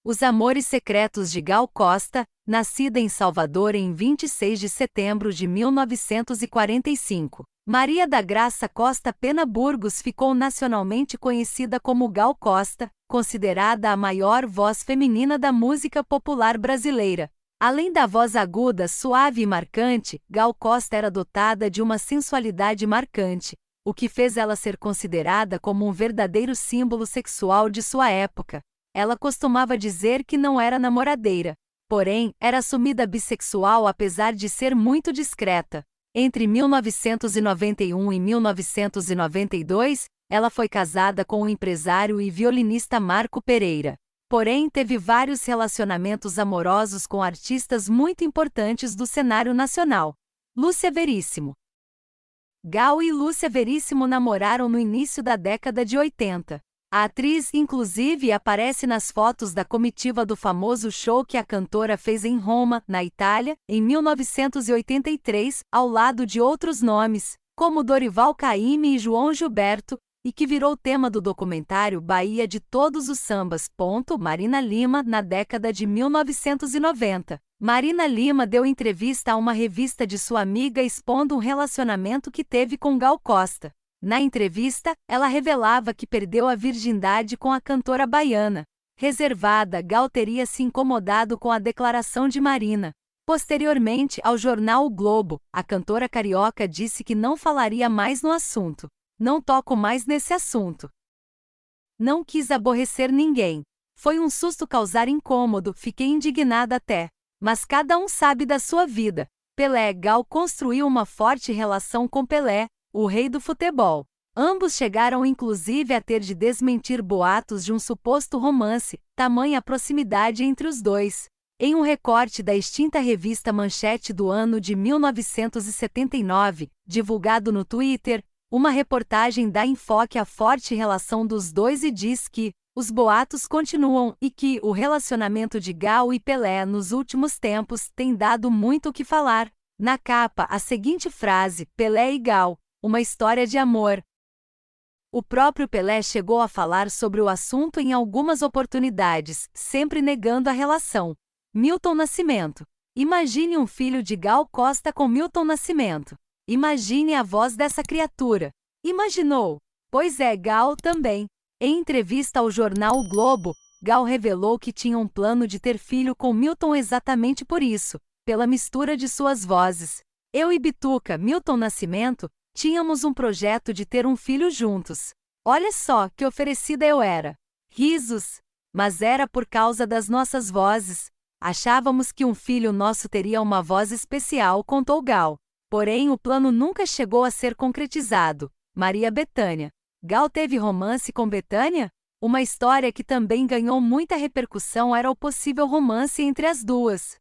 Os Amores Secretos de Gal Costa, nascida em Salvador em 26 de setembro de 1945. Maria da Graça Costa Pena Burgos ficou nacionalmente conhecida como Gal Costa, considerada a maior voz feminina da música popular brasileira. Além da voz aguda, suave e marcante, Gal Costa era dotada de uma sensualidade marcante, o que fez ela ser considerada como um verdadeiro símbolo sexual de sua época. Ela costumava dizer que não era namoradeira, porém, era assumida bissexual apesar de ser muito discreta. Entre 1991 e 1992, ela foi casada com o empresário e violinista Marco Pereira. Porém, teve vários relacionamentos amorosos com artistas muito importantes do cenário nacional. Lúcia Veríssimo. Gal e Lúcia Veríssimo namoraram no início da década de 80. A atriz, inclusive, aparece nas fotos da comitiva do famoso show que a cantora fez em Roma, na Itália, em 1983, ao lado de outros nomes, como Dorival Caymmi e João Gilberto, e que virou tema do documentário Bahia de Todos os Sambas. Marina Lima, na década de 1990. Marina Lima deu entrevista a uma revista de sua amiga expondo um relacionamento que teve com Gal Costa. Na entrevista, ela revelava que perdeu a virgindade com a cantora baiana. Reservada, Gal teria se incomodado com a declaração de Marina. Posteriormente, ao jornal O Globo, a cantora carioca disse que não falaria mais no assunto. Não toco mais nesse assunto. Não quis aborrecer ninguém. Foi um susto causar incômodo, fiquei indignada até. Mas cada um sabe da sua vida. Pelé. Gal construiu uma forte relação com Pelé, o rei do futebol. Ambos chegaram inclusive a ter de desmentir boatos de um suposto romance, tamanha a proximidade entre os dois. Em um recorte da extinta revista Manchete do ano de 1979, divulgado no Twitter, uma reportagem dá enfoque à forte relação dos dois e diz que os boatos continuam e que o relacionamento de Gal e Pelé nos últimos tempos tem dado muito o que falar. Na capa, a seguinte frase: Pelé e Gal, uma história de amor. O próprio Pelé chegou a falar sobre o assunto em algumas oportunidades, sempre negando a relação. Milton Nascimento. Imagine um filho de Gal Costa com Milton Nascimento. Imagine a voz dessa criatura. Imaginou? Pois é, Gal também. Em entrevista ao jornal O Globo, Gal revelou que tinha um plano de ter filho com Milton exatamente por isso, pela mistura de suas vozes. Eu e Bituca, Milton Nascimento, tínhamos um projeto de ter um filho juntos. Olha só que oferecida eu era. Risos. Mas era por causa das nossas vozes. Achávamos que um filho nosso teria uma voz especial, contou Gal. Porém, o plano nunca chegou a ser concretizado. Maria Bethânia. Gal teve romance com Bethânia? Uma história que também ganhou muita repercussão era o possível romance entre as duas.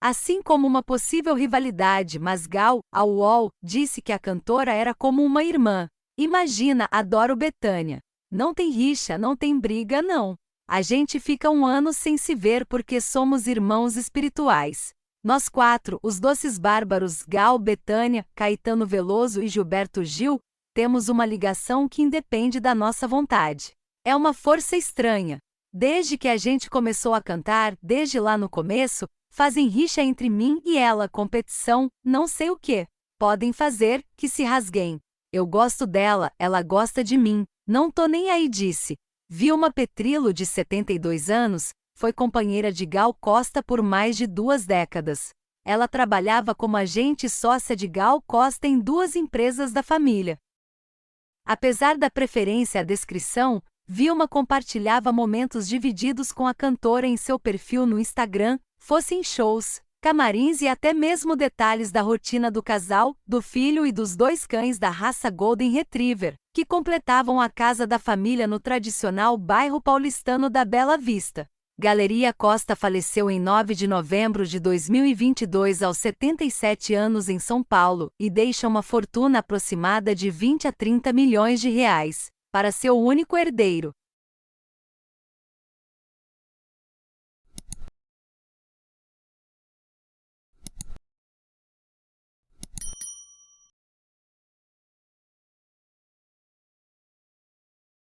Assim como uma possível rivalidade, mas Gal, ao UOL, disse que a cantora era como uma irmã. Imagina, adoro Bethânia. Não tem rixa, não tem briga, não. A gente fica um ano sem se ver porque somos irmãos espirituais. Nós quatro, os doces bárbaros Gal, Bethânia, Caetano Veloso e Gilberto Gil, temos uma ligação que independe da nossa vontade. É uma força estranha. Desde que a gente começou a cantar, desde lá no começo, fazem rixa entre mim e ela, competição, não sei o que. Podem fazer, que se rasguem. Eu gosto dela, ela gosta de mim, não tô nem aí, disse. Vilma Petrillo, de 72 anos, foi companheira de Gal Costa por mais de 2 décadas. Ela trabalhava como agente sócia de Gal Costa em 2 empresas da família. Apesar da preferência à descrição, Vilma compartilhava momentos divididos com a cantora em seu perfil no Instagram, fossem shows, camarins e até mesmo detalhes da rotina do casal, do filho e dos 2 cães da raça Golden Retriever, que completavam a casa da família no tradicional bairro paulistano da Bela Vista. Galeria Costa faleceu em 9 de novembro de 2022 aos 77 anos em São Paulo e deixa uma fortuna aproximada de 20 a 30 milhões de reais para seu único herdeiro.